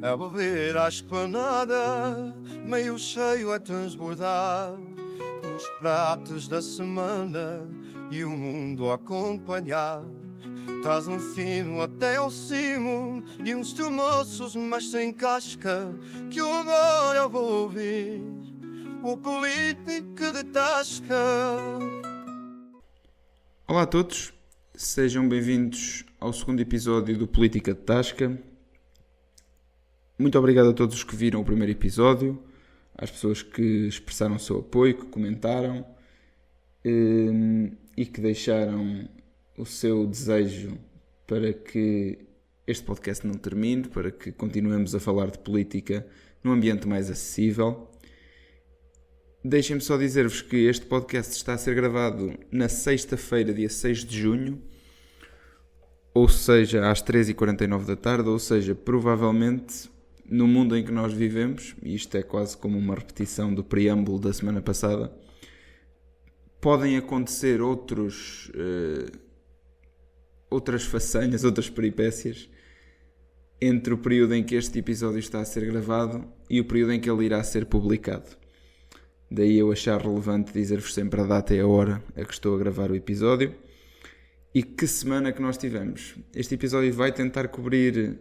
a beber à esplanada, meio cheio a transbordar, os pratos da semana e o mundo a acompanhar. Traz um fino até ao cimo de uns tromoços, mas sem casca, que agora eu vou ouvir o político de tasca. Olá a todos, sejam bem-vindos ao segundo episódio do Política de Tasca. Muito obrigado a todos os que viram o primeiro episódio, às pessoas que expressaram o seu apoio, que comentaram e que deixaram o seu desejo para que este podcast não termine, para que continuemos a falar de política num ambiente mais acessível. Deixem-me só dizer-vos que este podcast está a ser gravado na sexta-feira, dia 6 de junho, ou seja, às 13h49 da tarde, ou seja, provavelmente no mundo em que nós vivemos, e isto é quase como uma repetição do preâmbulo da semana passada, podem acontecer outras façanhas, outras peripécias, entre o período em que este episódio está a ser gravado e o período em que ele irá ser publicado. Daí eu achar relevante dizer-vos sempre a data e a hora a que estou a gravar o episódio. E que semana que nós tivemos. Este episódio vai tentar cobrir,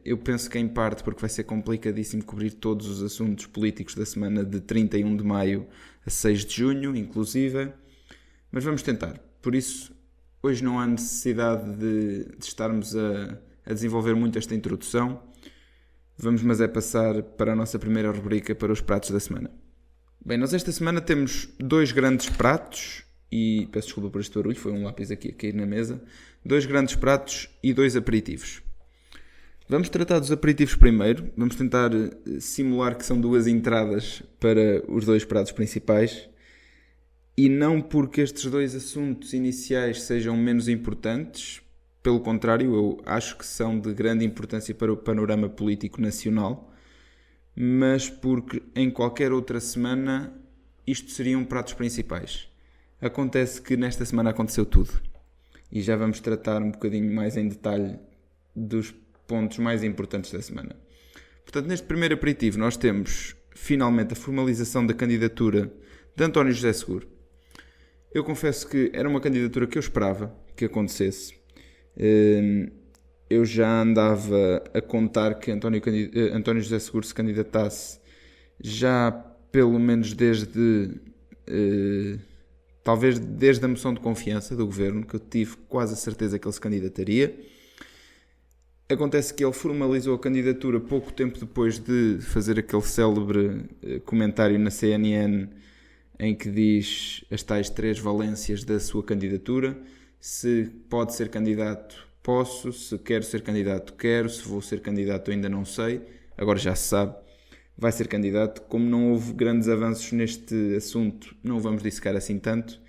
eu penso que em parte, porque vai ser complicadíssimo cobrir todos os assuntos políticos da semana de 31 de maio a 6 de junho, inclusive. Mas vamos tentar. Por isso, hoje não há necessidade de estarmos a desenvolver muito esta introdução. Vamos, mas é passar para a nossa primeira rubrica, para os pratos da semana. Bem, nós esta semana temos dois grandes pratos, e peço desculpa por este barulho, foi um lápis aqui a cair na mesa. Dois grandes pratos e dois aperitivos. Vamos tratar dos aperitivos primeiro, vamos tentar simular que são duas entradas para os dois pratos principais. E não porque estes dois assuntos iniciais sejam menos importantes, pelo contrário, eu acho que são de grande importância para o panorama político nacional, mas porque em qualquer outra semana isto seriam pratos principais. Acontece que nesta semana aconteceu tudo. E já vamos tratar um bocadinho mais em detalhe dos pontos mais importantes da semana. Portanto, neste primeiro aperitivo nós temos finalmente a formalização da candidatura de António José Seguro. Eu confesso que era uma candidatura que eu esperava que acontecesse. Eu já andava a contar que António José Seguro se candidatasse já pelo menos talvez desde a moção de confiança do governo, que eu tive quase a certeza que ele se candidataria. Acontece que ele formalizou a candidatura pouco tempo depois de fazer aquele célebre comentário na CNN em que diz as tais 3 valências da sua candidatura: se pode ser candidato, posso; se quero ser candidato, quero; se vou ser candidato, ainda não sei. Agora já se sabe, vai ser candidato. Como não houve grandes avanços neste assunto, não vamos dissecar assim tanto,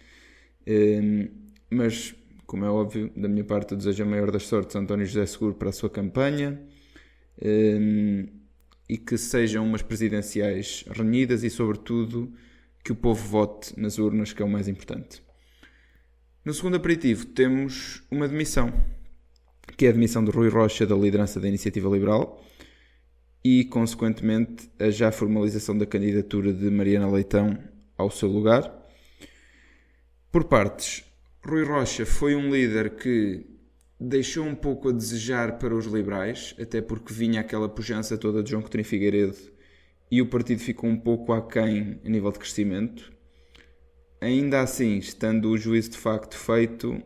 mas, como é óbvio, da minha parte eu desejo a maior das sortes a António José Seguro para a sua campanha, e que sejam umas presidenciais renhidas e, sobretudo, que o povo vote nas urnas, que é o mais importante. No segundo aperitivo temos uma demissão, que é a demissão de Rui Rocha da liderança da Iniciativa Liberal e, consequentemente, a já formalização da candidatura de Mariana Leitão ao seu lugar. Por partes, Rui Rocha foi um líder que deixou um pouco a desejar para os liberais, até porque vinha aquela pujança toda de João Coutinho Figueiredo e o partido ficou um pouco aquém a nível de crescimento. Ainda assim, estando o juízo de facto feito,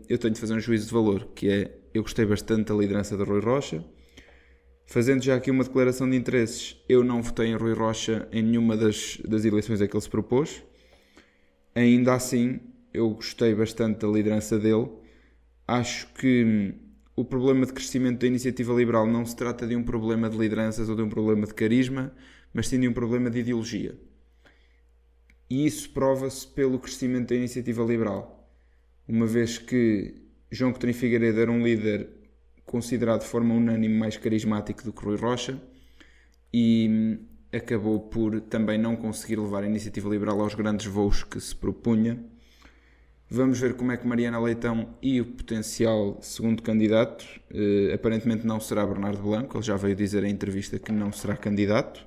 eu tenho de fazer um juízo de valor, que é: eu gostei bastante da liderança de Rui Rocha. Fazendo já aqui uma declaração de interesses, eu não votei em Rui Rocha em nenhuma das eleições a que ele se propôs. Ainda assim, eu gostei bastante da liderança dele. Acho que o problema de crescimento da Iniciativa Liberal não se trata de um problema de lideranças ou de um problema de carisma, mas sim de um problema de ideologia. E isso prova-se pelo crescimento da Iniciativa Liberal. Uma vez que João Coutinho Figueiredo era um líder considerado de forma unânime mais carismático do que Rui Rocha e acabou por também não conseguir levar a Iniciativa Liberal aos grandes voos que se propunha. Vamos ver como é que Mariana Leitão e o potencial segundo candidato, aparentemente não será Bernardo Blanco, ele já veio dizer em entrevista que não será candidato.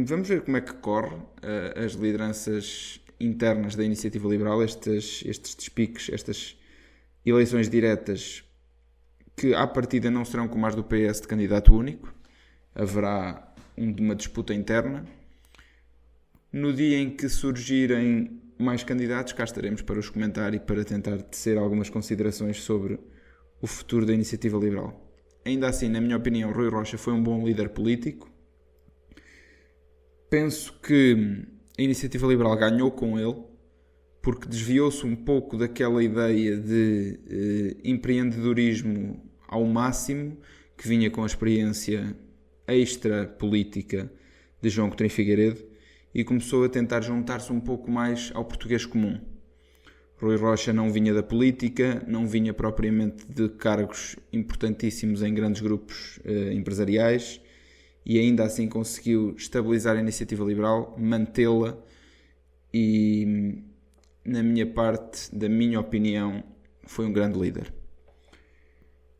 Vamos ver como é que corre as lideranças internas da Iniciativa Liberal, estes despiques, estas eleições diretas, que à partida não serão como as do PS de candidato único, haverá uma disputa interna. No dia em que surgirem mais candidatos, cá estaremos para os comentar e para tentar tecer algumas considerações sobre o futuro da Iniciativa Liberal. Ainda assim, na minha opinião, Rui Rocha foi um bom líder político. Penso que a Iniciativa Liberal ganhou com ele, porque desviou-se um pouco daquela ideia de empreendedorismo ao máximo, que vinha com a experiência extra-política de João Coutinho Figueiredo, e começou a tentar juntar-se um pouco mais ao português comum. Rui Rocha não vinha da política, não vinha propriamente de cargos importantíssimos em grandes grupos empresariais, e ainda assim conseguiu estabilizar a Iniciativa Liberal, mantê-la e, na minha parte, da minha opinião, foi um grande líder.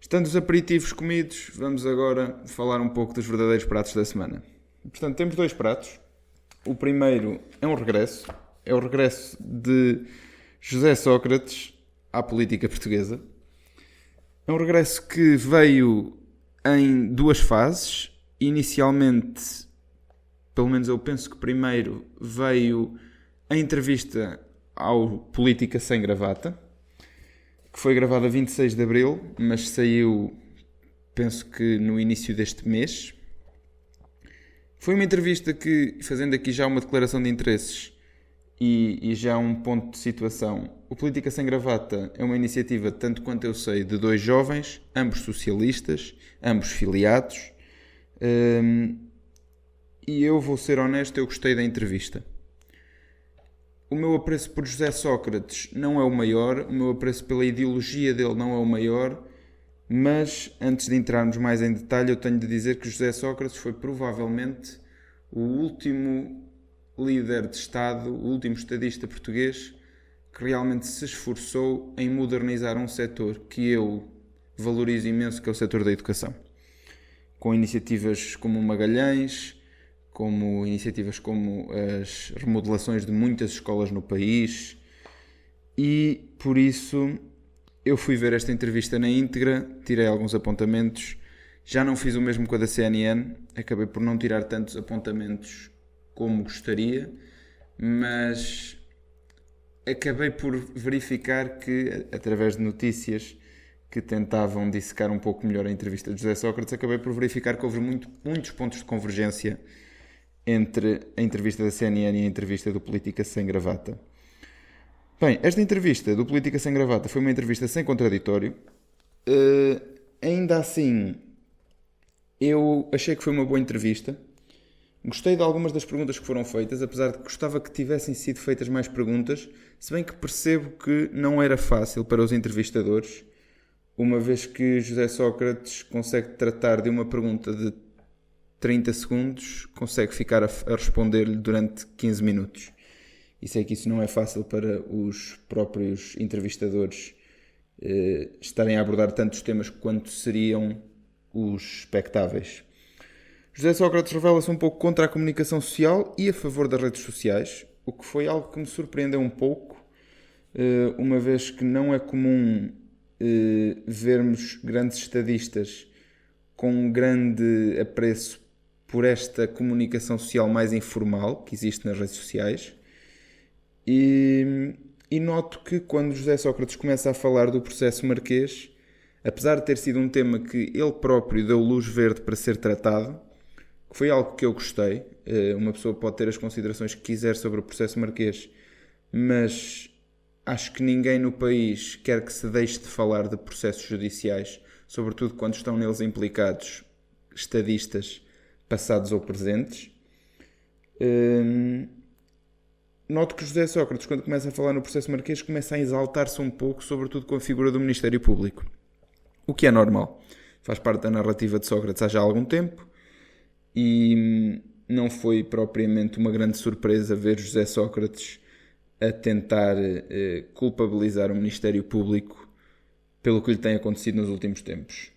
Estando os aperitivos comidos, vamos agora falar um pouco dos verdadeiros pratos da semana. Portanto, temos 2 pratos. O primeiro é o regresso de José Sócrates à política portuguesa. É um regresso que veio em 2 fases. Inicialmente, pelo menos eu penso que primeiro veio a entrevista ao Política Sem Gravata, que foi gravada a 26 de Abril, mas saiu, penso que no início deste mês. Foi uma entrevista que, fazendo aqui já uma declaração de interesses e já um ponto de situação, o Política Sem Gravata é uma iniciativa, tanto quanto eu sei, de 2 jovens, ambos socialistas, ambos filiados, e eu vou ser honesto, eu gostei da entrevista. O meu apreço por José Sócrates não é o maior, o meu apreço pela ideologia dele não é o maior, mas antes de entrarmos mais em detalhe, eu tenho de dizer que José Sócrates foi provavelmente o último líder de Estado, o último estadista português que realmente se esforçou em modernizar um setor que eu valorizo imenso, que é o setor da educação. Com iniciativas como o Magalhães, como iniciativas como as remodelações de muitas escolas no país, e por isso eu fui ver esta entrevista na íntegra, tirei alguns apontamentos, já não fiz o mesmo com a da CNN, acabei por não tirar tantos apontamentos como gostaria, mas acabei por verificar que, através de notícias que tentavam dissecar um pouco melhor a entrevista de José Sócrates, acabei por verificar que houve muitos pontos de convergência entre a entrevista da CNN e a entrevista do Política Sem Gravata. Bem, esta entrevista do Política Sem Gravata foi uma entrevista sem contraditório. Ainda assim, eu achei que foi uma boa entrevista. Gostei de algumas das perguntas que foram feitas, apesar de que gostava que tivessem sido feitas mais perguntas, se bem que percebo que não era fácil para os entrevistadores, uma vez que José Sócrates consegue tratar de uma pergunta de 30 segundos, consegue ficar a responder-lhe durante 15 minutos. E sei que isso não é fácil para os próprios entrevistadores estarem a abordar tantos temas quanto seriam os expectáveis. José Sócrates revela-se um pouco contra a comunicação social e a favor das redes sociais, o que foi algo que me surpreendeu um pouco, uma vez que não é comum vermos grandes estadistas com um grande apreço por esta comunicação social mais informal que existe nas redes sociais. E noto que quando José Sócrates começa a falar do processo Marquês, apesar de ter sido um tema que ele próprio deu luz verde para ser tratado, que foi algo que eu gostei. Uma pessoa pode ter as considerações que quiser sobre o processo Marquês, mas acho que ninguém no país quer que se deixe de falar de processos judiciais, sobretudo quando estão neles implicados estadistas passados ou presentes. Noto que José Sócrates, quando começa a falar no processo Marquês, começa a exaltar-se um pouco, sobretudo com a figura do Ministério Público. O que é normal. Faz parte da narrativa de Sócrates há já algum tempo e não foi propriamente uma grande surpresa ver José Sócrates a tentar culpabilizar o Ministério Público pelo que lhe tem acontecido nos últimos tempos.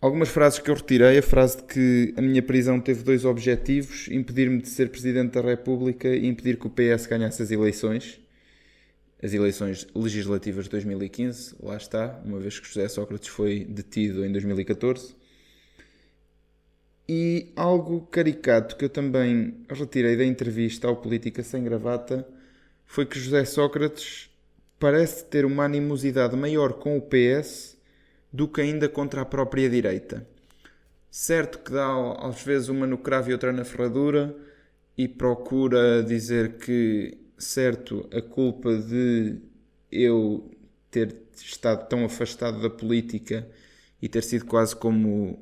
Algumas frases que eu retirei: a frase de que a minha prisão teve 2 objetivos: impedir-me de ser Presidente da República e impedir que o PS ganhasse as eleições legislativas de 2015, lá está, uma vez que José Sócrates foi detido em 2014. E algo caricato que eu também retirei da entrevista ao Política Sem Gravata foi que José Sócrates parece ter uma animosidade maior com o PS do que ainda contra a própria direita. Certo que dá às vezes uma no cravo e outra na ferradura e procura dizer que, certo, a culpa de eu ter estado tão afastado da política e ter sido quase como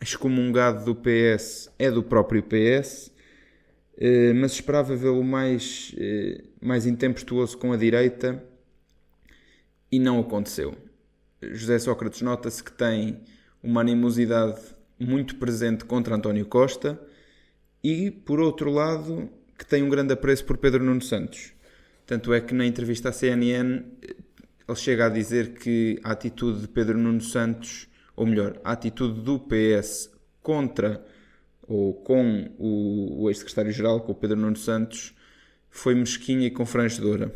excomungado do PS é do próprio PS, mas esperava vê-lo mais intempestuoso com a direita e não aconteceu. José Sócrates nota-se que tem uma animosidade muito presente contra António Costa e, por outro lado, que tem um grande apreço por Pedro Nuno Santos. Tanto é que na entrevista à CNN ele chega a dizer que a atitude de Pedro Nuno Santos, ou melhor, a atitude do PS contra ou com o ex-secretário-geral, com o Pedro Nuno Santos, foi mesquinha e confrangedora,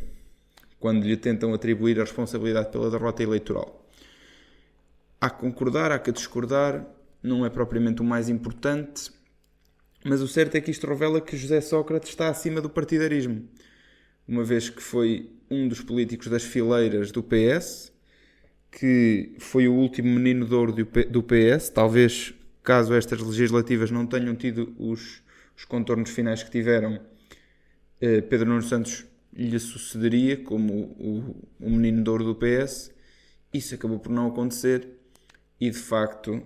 quando lhe tentam atribuir a responsabilidade pela derrota eleitoral. Há que concordar, há que discordar, não é propriamente o mais importante, mas o certo é que isto revela que José Sócrates está acima do partidarismo, uma vez que foi um dos políticos das fileiras do PS, que foi o último menino de ouro do PS, talvez, caso estas legislativas não tenham tido os contornos finais que tiveram, Pedro Nuno Santos lhe sucederia como o menino de ouro do PS. Isso acabou por não acontecer e, de facto,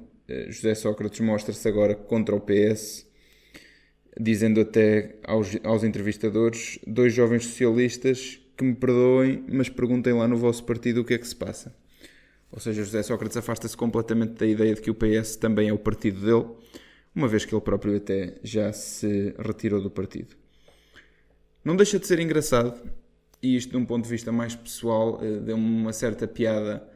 José Sócrates mostra-se agora contra o PS, dizendo até aos entrevistadores: 2 jovens socialistas, que me perdoem, mas perguntem lá no vosso partido o que é que se passa. Ou seja, José Sócrates afasta-se completamente da ideia de que o PS também é o partido dele, uma vez que ele próprio até já se retirou do partido. Não deixa de ser engraçado, e isto de um ponto de vista mais pessoal, deu-me uma certa piada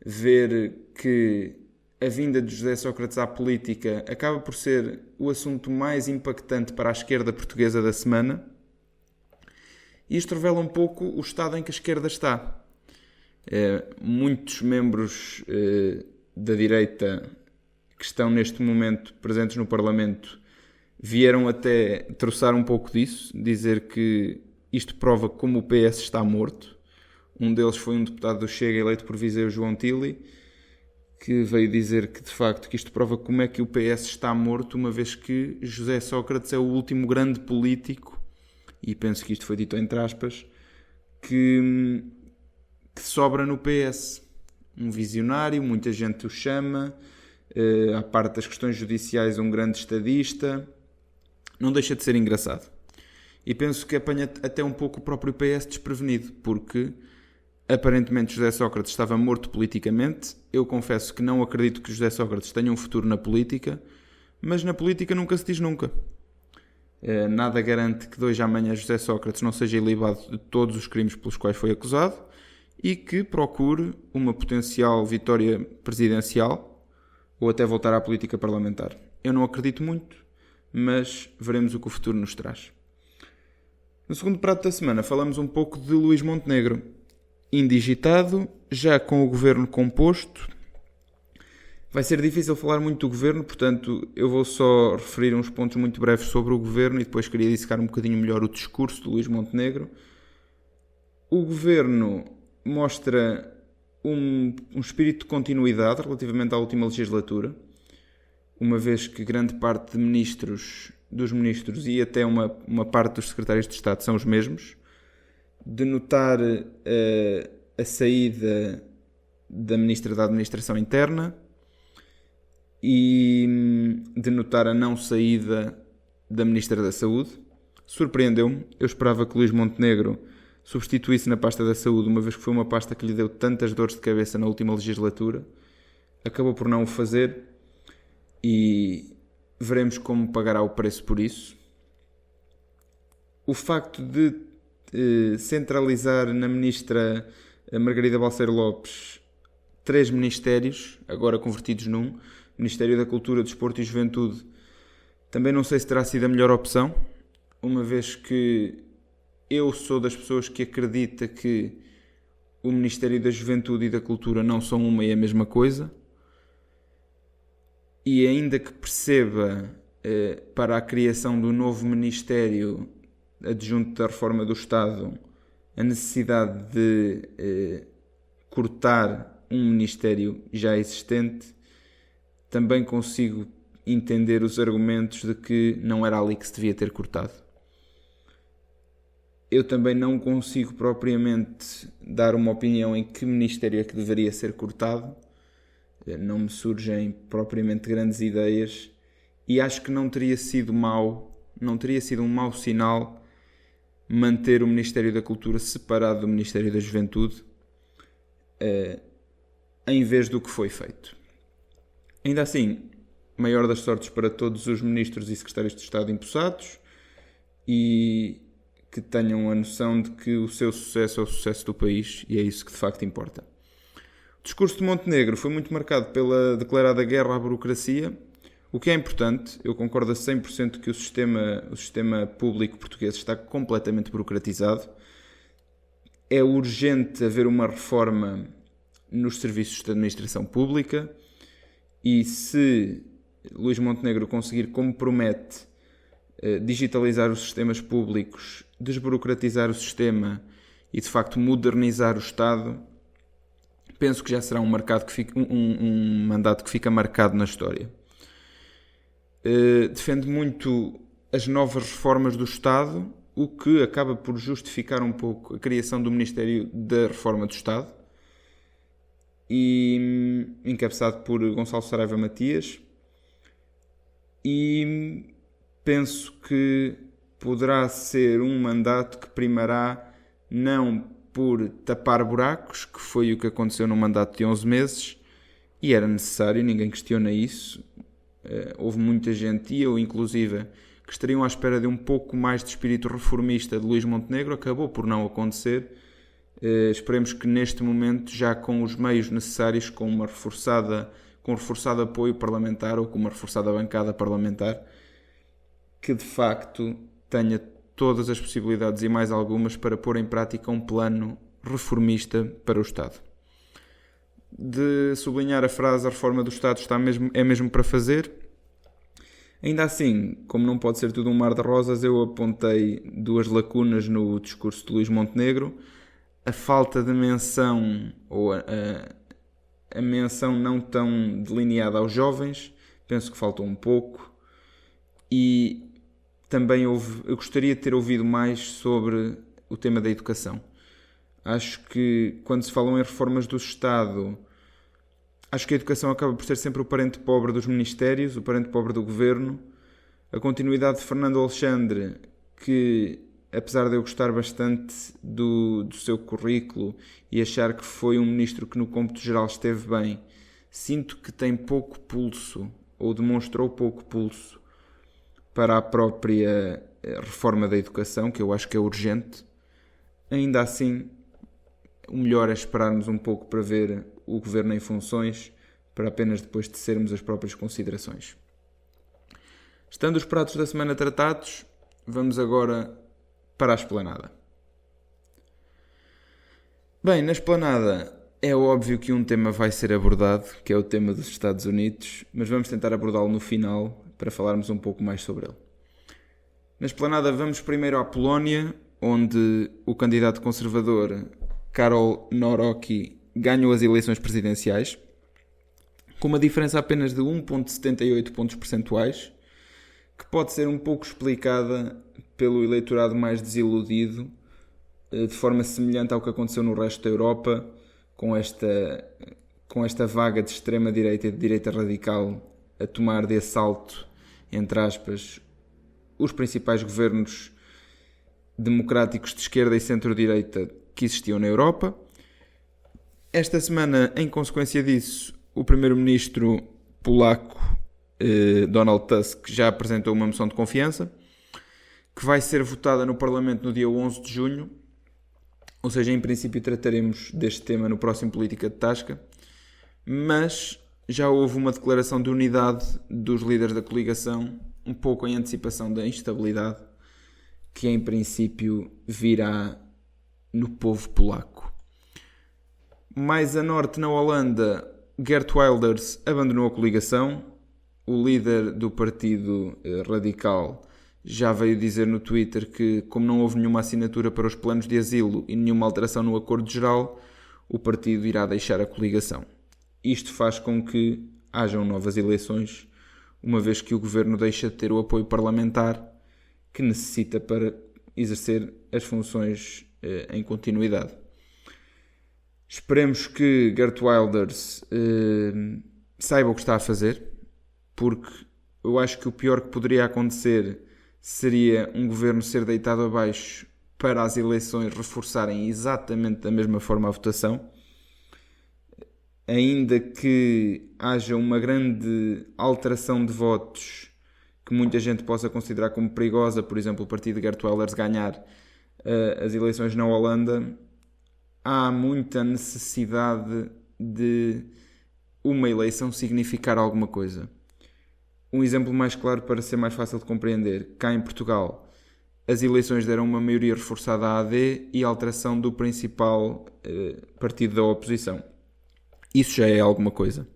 ver que a vinda de José Sócrates à política acaba por ser o assunto mais impactante para a esquerda portuguesa da semana. E isto revela um pouco o estado em que a esquerda está. Muitos membros da direita que estão neste momento presentes no Parlamento vieram até troçar um pouco disso, dizer que isto prova como o PS está morto. Um deles foi um deputado do Chega eleito por Viseu, João Tili, que veio dizer que, de facto, que isto prova como é que o PS está morto, uma vez que José Sócrates é o último grande político, e penso que isto foi dito entre aspas, que sobra no PS. Um visionário, muita gente o chama, à parte das questões judiciais, um grande estadista. Não deixa de ser engraçado. E penso que apanha até um pouco o próprio PS desprevenido, porque aparentemente José Sócrates estava morto politicamente. Eu confesso que não acredito que José Sócrates tenha um futuro na política, mas na política nunca se diz nunca. Nada garante que de hoje à amanhã José Sócrates não seja ilibado de todos os crimes pelos quais foi acusado e que procure uma potencial vitória presidencial ou até voltar à política parlamentar. Eu não acredito muito, mas veremos o que o futuro nos traz. No segundo prato da semana falamos um pouco de Luís Montenegro, indigitado, já com o governo composto. Vai ser difícil falar muito do governo, portanto eu vou só referir uns pontos muito breves sobre o governo e depois queria dissecar um bocadinho melhor o discurso de Luís Montenegro. O governo mostra um espírito de continuidade relativamente à última legislatura, uma vez que grande parte dos ministros e até uma parte dos secretários de Estado são os mesmos, de notar a saída da Ministra da Administração Interna e de notar a não saída da Ministra da Saúde. Surpreendeu-me. Eu esperava que Luís Montenegro substituísse na pasta da Saúde, uma vez que foi uma pasta que lhe deu tantas dores de cabeça na última legislatura. Acabou por não o fazer e veremos como pagará o preço por isso. O facto de centralizar na ministra Margarida Balseiro Lopes 3 ministérios, agora convertidos num, Ministério da Cultura, Desporto e Juventude. Também não sei se terá sido a melhor opção, uma vez que eu sou das pessoas que acredita que o Ministério da Juventude e da Cultura não são uma e a mesma coisa, e ainda que perceba para a criação do novo Ministério Adjunto da Reforma do Estado a necessidade de cortar um Ministério já existente, também consigo entender os argumentos de que não era ali que se devia ter cortado. Eu também não consigo propriamente dar uma opinião em que ministério é que deveria ser cortado. Não me surgem propriamente grandes ideias e acho que não teria sido um mau sinal manter o Ministério da Cultura separado do Ministério da Juventude, em vez do que foi feito. Ainda assim, maior das sortes para todos os ministros e secretários de Estado empossados e que tenham a noção de que o seu sucesso é o sucesso do país e é isso que de facto importa. O discurso de Montenegro foi muito marcado pela declarada guerra à burocracia, o que é importante. Eu concordo a 100% que o sistema público português está completamente burocratizado. É urgente haver uma reforma nos serviços de administração pública e se Luís Montenegro conseguir, como promete, digitalizar os sistemas públicos, desburocratizar o sistema e de facto modernizar o Estado, penso que já será um mandato que fica marcado na história. Defende muito as novas reformas do Estado, o que acaba por justificar um pouco a criação do Ministério da Reforma do Estado, e encabeçado por Gonçalo Saraiva Matias, e penso que poderá ser um mandato que primará não por tapar buracos, que foi o que aconteceu no mandato de 11 meses, e era necessário, ninguém questiona isso. Houve muita gente, e eu inclusive, que estariam à espera de um pouco mais de espírito reformista de Luís Montenegro. Acabou por não acontecer. Esperemos que neste momento, já com os meios necessários, com um reforçado apoio parlamentar ou com uma reforçada bancada parlamentar, que de facto tenha todas as possibilidades e mais algumas para pôr em prática um plano reformista para o Estado. De sublinhar a frase "a reforma do Estado é mesmo para fazer", ainda assim, como não pode ser tudo um mar de rosas, eu apontei 2 lacunas no discurso de Luís Montenegro: a falta de menção, ou a menção não tão delineada aos jovens, penso que faltou um pouco, e também eu gostaria de ter ouvido mais sobre o tema da educação. Acho que quando se falam em reformas do Estado, acho que a educação acaba por ser sempre o parente pobre dos ministérios, o parente pobre do governo. A continuidade de Fernando Alexandre, que apesar de eu gostar bastante do seu currículo e achar que foi um ministro que no cômputo geral esteve bem, sinto que tem pouco pulso, ou demonstrou pouco pulso, para a própria reforma da educação, que eu acho que é urgente. Ainda assim, o melhor é esperarmos um pouco para ver o governo em funções, para apenas depois tecermos as próprias considerações. Estando os pratos da semana tratados, vamos agora para a esplanada. Bem, na esplanada é óbvio que um tema vai ser abordado, que é o tema dos Estados Unidos, mas vamos tentar abordá-lo no final para falarmos um pouco mais sobre ele. Na esplanada vamos primeiro à Polónia, onde o candidato conservador Karol Nawrocki ganhou as eleições presidenciais, com uma diferença apenas de 1,78 pontos percentuais, que pode ser um pouco explicada pelo eleitorado mais desiludido, de forma semelhante ao que aconteceu no resto da Europa, com esta vaga de extrema-direita e de direita radical a tomar de assalto, entre aspas, os principais governos democráticos de esquerda e centro-direita que existiam na Europa. Esta semana, em consequência disso, o primeiro-ministro polaco Donald Tusk já apresentou uma moção de confiança, que vai ser votada no Parlamento no dia 11 de junho, ou seja, em princípio trataremos deste tema no próximo Política de Tasca, mas já houve uma declaração de unidade dos líderes da coligação, um pouco em antecipação da instabilidade, que em princípio virá no povo polaco. Mais a norte, na Holanda, Geert Wilders abandonou a coligação. O líder do partido radical já veio dizer no Twitter que, como não houve nenhuma assinatura para os planos de asilo e nenhuma alteração no acordo geral, o partido irá deixar a coligação. Isto faz com que hajam novas eleições, uma vez que o governo deixa de ter o apoio parlamentar que necessita para exercer as funções em continuidade. Esperemos que Geert Wilders saiba o que está a fazer, porque eu acho que o pior que poderia acontecer seria um governo ser deitado abaixo para as eleições reforçarem exatamente da mesma forma a votação. Ainda que haja uma grande alteração de votos que muita gente possa considerar como perigosa, por exemplo, o partido de Geert Wilders ganhar as eleições na Holanda, há muita necessidade de uma eleição significar alguma coisa. Um exemplo mais claro para ser mais fácil de compreender: cá em Portugal, as eleições deram uma maioria reforçada à AD e a alteração do principal partido da oposição. Isso já é alguma coisa.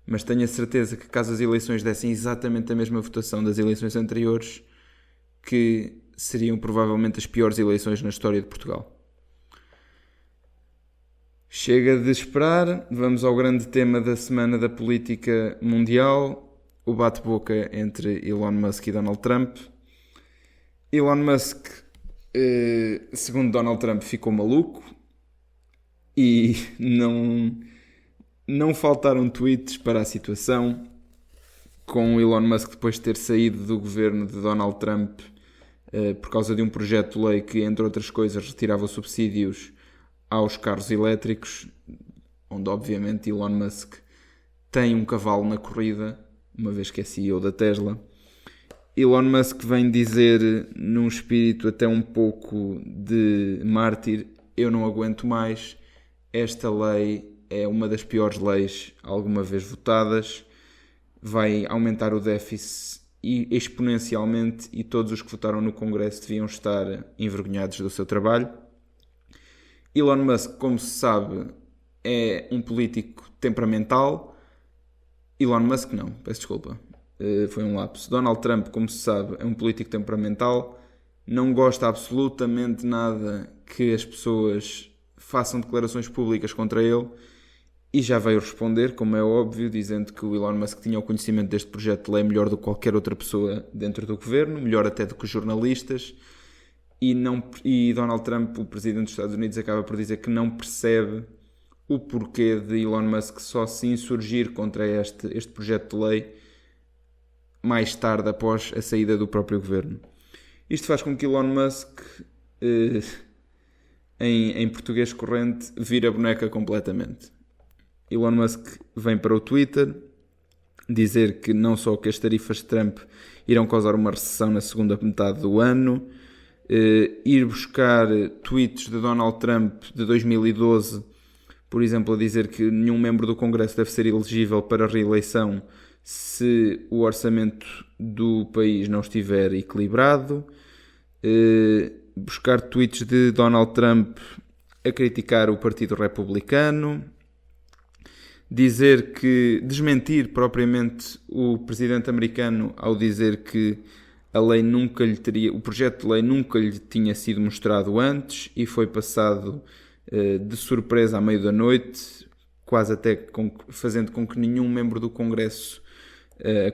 Mas tenho a certeza que caso as eleições dessem exatamente a mesma votação das eleições anteriores, que seriam provavelmente as piores eleições na história de Portugal. Chega de esperar, vamos ao grande tema da semana da política mundial, o bate-boca entre Elon Musk e Donald Trump. Elon Musk, segundo Donald Trump, ficou maluco e não faltaram tweets para a situação, com Elon Musk depois de ter saído do governo de Donald Trump por causa de um projeto de lei que, entre outras coisas, retirava subsídios aos carros elétricos, onde obviamente Elon Musk tem um cavalo na corrida, uma vez que é CEO da Tesla. Elon Musk vem dizer, num espírito até um pouco de mártir: eu não aguento mais, esta lei é uma das piores leis alguma vez votadas, vai aumentar o déficit exponencialmente e todos os que votaram no Congresso deviam estar envergonhados do seu trabalho. Elon Musk, como se sabe, é um político temperamental. Elon Musk não, peço desculpa, foi um lapso. Donald Trump, como se sabe, é um político temperamental, não gosta absolutamente nada que as pessoas façam declarações públicas contra ele e já veio responder, como é óbvio, dizendo que o Elon Musk tinha o conhecimento deste projeto de lei melhor do que qualquer outra pessoa dentro do governo, melhor até do que os jornalistas, e Donald Trump, o presidente dos Estados Unidos, acaba por dizer que não percebe o porquê de Elon Musk só se insurgir contra este projeto de lei mais tarde, após a saída do próprio governo. Isto faz com que Elon Musk, em português corrente, vire a boneca completamente. Elon Musk vem para o Twitter dizer que não só que as tarifas de Trump irão causar uma recessão na segunda metade do ano, ir buscar tweets de Donald Trump de 2012, por exemplo, a dizer que nenhum membro do Congresso deve ser elegível para a reeleição se o orçamento do país não estiver equilibrado, buscar tweets de Donald Trump a criticar o Partido Republicano, desmentir propriamente o presidente americano ao dizer que o projeto de lei nunca lhe tinha sido mostrado antes e foi passado de surpresa à meio da noite, quase até fazendo com que nenhum membro do Congresso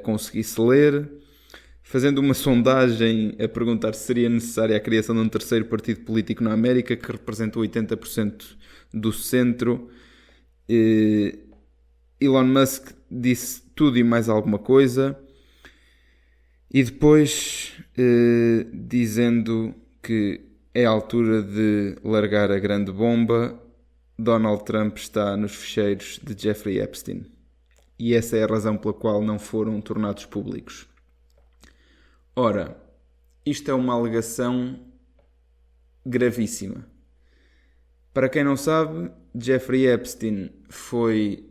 conseguisse ler, fazendo uma sondagem a perguntar se seria necessária a criação de um terceiro partido político na América que representa 80% do centro. Elon Musk disse tudo e mais alguma coisa e depois dizendo que é a altura de largar a grande bomba, Donald Trump está nos ficheiros de Jeffrey Epstein. E essa é a razão pela qual não foram tornados públicos. Ora, isto é uma alegação gravíssima. Para quem não sabe, Jeffrey Epstein foi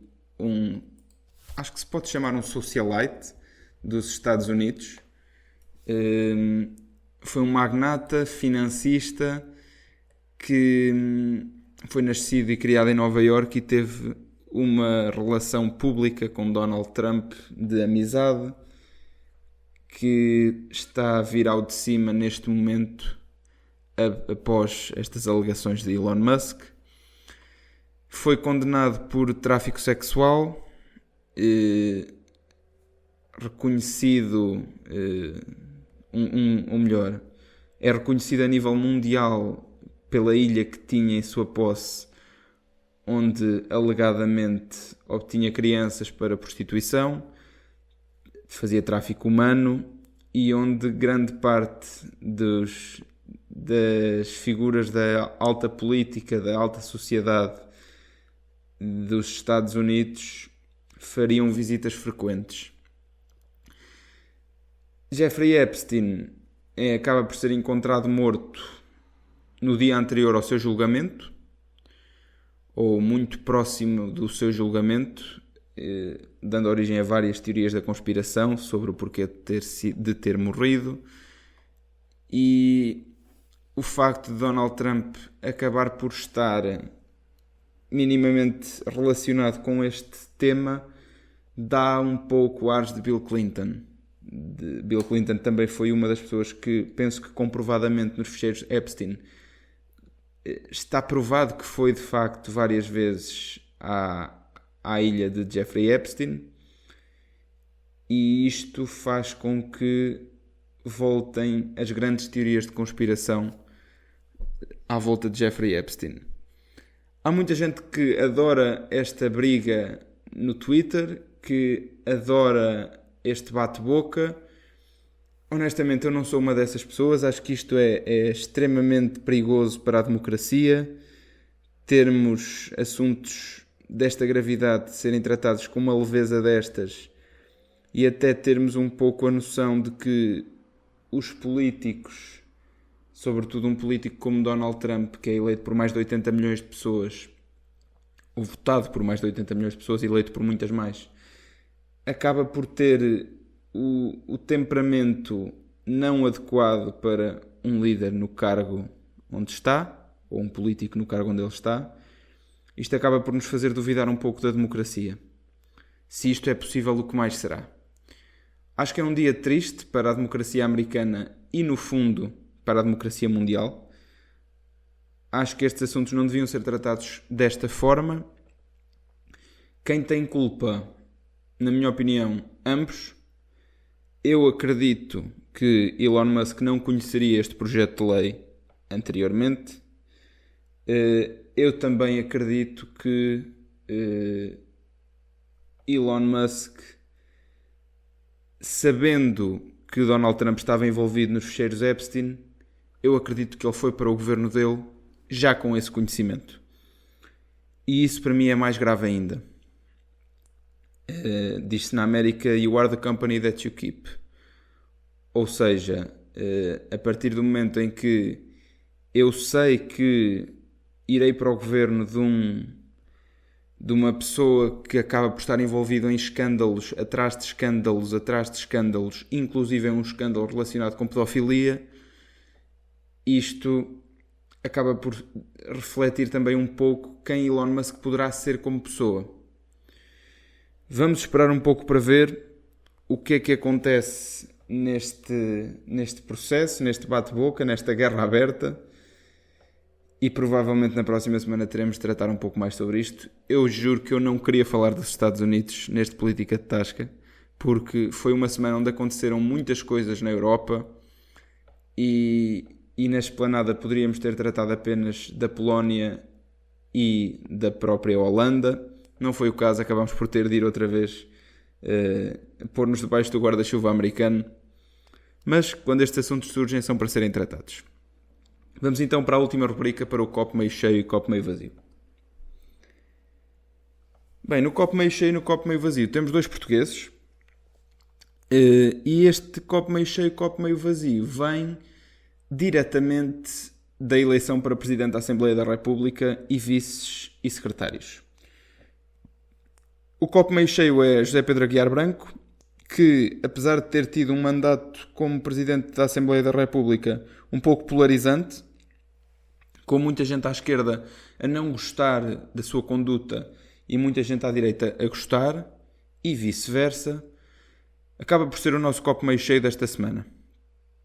acho que se pode chamar um socialite dos Estados Unidos. Foi um magnata financista que foi nascido e criado em Nova Iorque e teve uma relação pública com Donald Trump de amizade, que está a vir ao de cima neste momento após estas alegações de Elon Musk. Foi condenado por tráfico sexual, reconhecido, ou melhor, é reconhecido a nível mundial pela ilha que tinha em sua posse, onde alegadamente obtinha crianças para prostituição, fazia tráfico humano e onde grande parte das figuras da alta política, da alta sociedade dos Estados Unidos fariam visitas frequentes. Jeffrey Epstein acaba por ser encontrado morto no dia anterior ao seu julgamento, ou muito próximo do seu julgamento, dando origem a várias teorias da conspiração sobre o porquê de ter morrido, e o facto de Donald Trump acabar por estar minimamente relacionado com este tema dá um pouco ares de Bill Clinton. Bill Clinton também foi uma das pessoas que, penso que comprovadamente nos ficheiros Epstein, está provado que foi de facto várias vezes à ilha de Jeffrey Epstein, e isto faz com que voltem as grandes teorias de conspiração à volta de Jeffrey Epstein. Há muita gente que adora esta briga no Twitter, que adora este bate-boca. Honestamente, eu não sou uma dessas pessoas. Acho que isto é extremamente perigoso para a democracia. Termos assuntos desta gravidade serem tratados com uma leveza destas, e até termos um pouco a noção de que os políticos, sobretudo um político como Donald Trump, que é eleito por mais de 80 milhões de pessoas, ou votado por mais de 80 milhões de pessoas, eleito por muitas mais, acaba por ter o temperamento não adequado para um líder no cargo onde está, ou um político no cargo onde ele está. Isto acaba por nos fazer duvidar um pouco da democracia. Se isto é possível, o que mais será? Acho que é um dia triste para a democracia americana e, no fundo, para a democracia mundial. Acho que estes assuntos não deviam ser tratados desta forma. Quem tem culpa, na minha opinião, ambos. Eu acredito que Elon Musk não conheceria este projeto de lei anteriormente. Eu também acredito que Elon Musk, sabendo que Donald Trump estava envolvido nos ficheiros Epstein, eu acredito que ele foi para o governo dele já com esse conhecimento. E isso para mim é mais grave ainda. Diz-se na América: you are the company that you keep. Ou seja, a partir do momento em que eu sei que irei para o governo de uma pessoa que acaba por estar envolvida em escândalos, atrás de escândalos, inclusive em um escândalo relacionado com pedofilia, isto acaba por refletir também um pouco quem Elon Musk poderá ser como pessoa. Vamos esperar um pouco para ver o que é que acontece neste processo, neste bate-boca, nesta guerra aberta, e provavelmente na próxima semana teremos de tratar um pouco mais sobre isto. Eu juro que eu não queria falar dos Estados Unidos neste Política de Tasca, porque foi uma semana onde aconteceram muitas coisas na Europa, e na esplanada poderíamos ter tratado apenas da Polónia e da própria Holanda. Não foi o caso, acabámos por ter de ir outra vez pôr-nos debaixo do guarda-chuva americano. Mas quando estes assuntos surgem, são para serem tratados. Vamos então para a última rubrica, para o copo meio cheio e copo meio vazio. Bem, no copo meio cheio e no copo meio vazio temos dois portugueses. E este copo meio cheio, copo meio vazio, vem diretamente da eleição para Presidente da Assembleia da República e vices e secretários. O copo meio cheio é José Pedro Aguiar Branco, que, apesar de ter tido um mandato como Presidente da Assembleia da República um pouco polarizante, com muita gente à esquerda a não gostar da sua conduta e muita gente à direita a gostar, e vice-versa, acaba por ser o nosso copo meio cheio desta semana,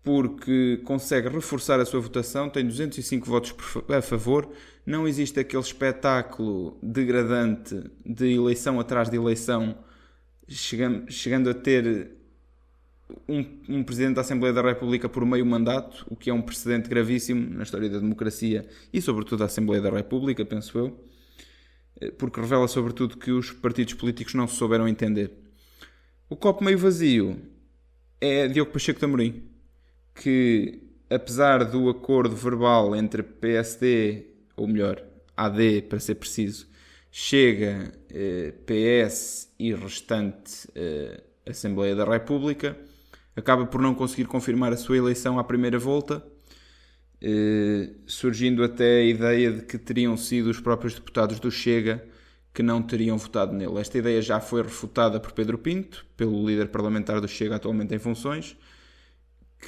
porque consegue reforçar a sua votação, tem 205 votos a favor, não existe aquele espetáculo degradante de eleição atrás de eleição, chegando a ter um Presidente da Assembleia da República por meio mandato, o que é um precedente gravíssimo na história da democracia e sobretudo da Assembleia da República, penso eu, porque revela sobretudo que os partidos políticos não se souberam entender. O copo meio vazio é Diogo Pacheco de Amorim, que, apesar do acordo verbal entre PSD, ou melhor, AD para ser preciso, Chega, PS e restante Assembleia da República, acaba por não conseguir confirmar a sua eleição à primeira volta, surgindo até a ideia de que teriam sido os próprios deputados do Chega que não teriam votado nele. Esta ideia já foi refutada por Pedro Pinto, pelo líder parlamentar do Chega atualmente em funções,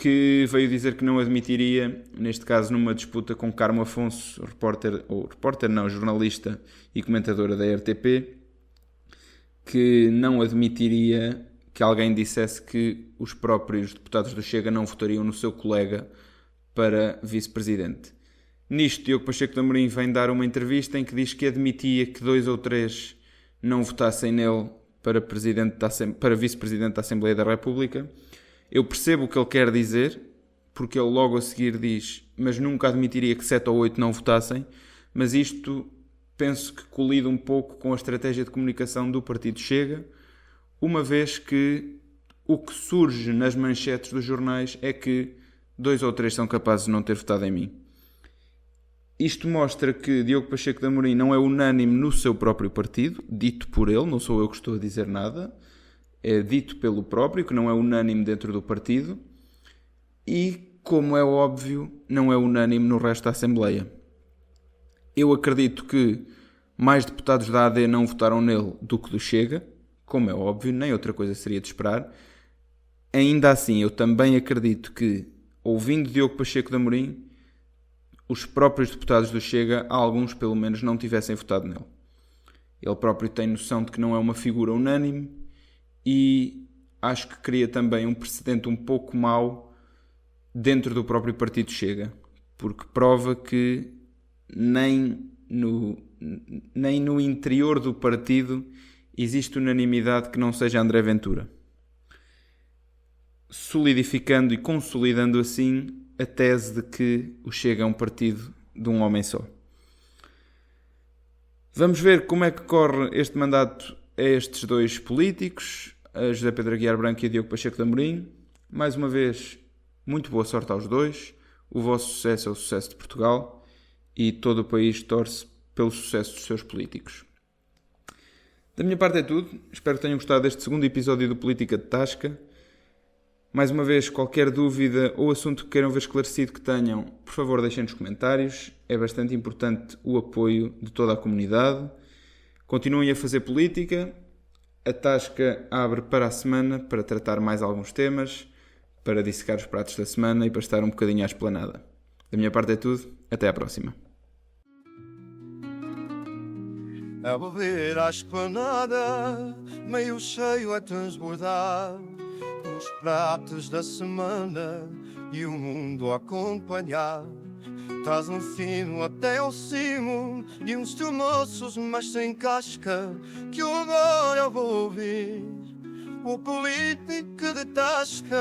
que veio dizer que não admitiria, neste caso numa disputa com Carmo Afonso, jornalista e comentadora da RTP, que não admitiria que alguém dissesse que os próprios deputados do Chega não votariam no seu colega para vice-presidente. Nisto, Diogo Pacheco de Amorim vem dar uma entrevista em que diz que admitia que 2 ou 3 não votassem nele para vice-presidente da Assembleia da República. Eu percebo o que ele quer dizer, porque ele logo a seguir diz, mas nunca admitiria que 7 ou 8 não votassem, mas isto penso que colide um pouco com a estratégia de comunicação do Partido Chega, uma vez que o que surge nas manchetes dos jornais é que 2 ou 3 são capazes de não ter votado em mim. Isto mostra que Diogo Pacheco de Amorim não é unânime no seu próprio partido, dito por ele, não sou eu que estou a dizer nada, é dito pelo próprio, que não é unânime dentro do partido e, como é óbvio, não é unânime no resto da Assembleia. Eu acredito que mais deputados da AD não votaram nele do que do Chega, como é óbvio, nem outra coisa seria de esperar. Ainda assim, eu também acredito que, ouvindo Diogo Pacheco de Amorim, os próprios deputados do Chega, alguns pelo menos, não tivessem votado nele. Ele próprio tem noção de que não é uma figura unânime e acho que cria também um precedente um pouco mau dentro do próprio Partido Chega, porque prova que nem no interior do partido existe unanimidade que não seja André Ventura, solidificando e consolidando assim a tese de que o Chega é um partido de um homem só. Vamos ver como é que corre este mandato a estes dois políticos, a José Pedro Aguiar Branco e a Diogo Pacheco de Amorim. Mais uma vez, muito boa sorte aos dois. O vosso sucesso é o sucesso de Portugal e todo o país torce pelo sucesso dos seus políticos. Da minha parte é tudo. Espero que tenham gostado deste segundo episódio do Política de Tasca. Mais uma vez, qualquer dúvida ou assunto que queiram ver esclarecido que tenham, por favor deixem nos comentários. É bastante importante o apoio de toda a comunidade. Continuem a fazer política. A Tasca abre para a semana para tratar mais alguns temas, para dissecar os pratos da semana e para estar um bocadinho à esplanada. Da minha parte é tudo. Até à próxima. A beber à esplanada, meio cheio a transbordar, os pratos da semana e o mundo a acompanhar. Estás no fino até ao cimo de uns moços, mas sem casca, que eu agora vou ouvir o político de Tasca.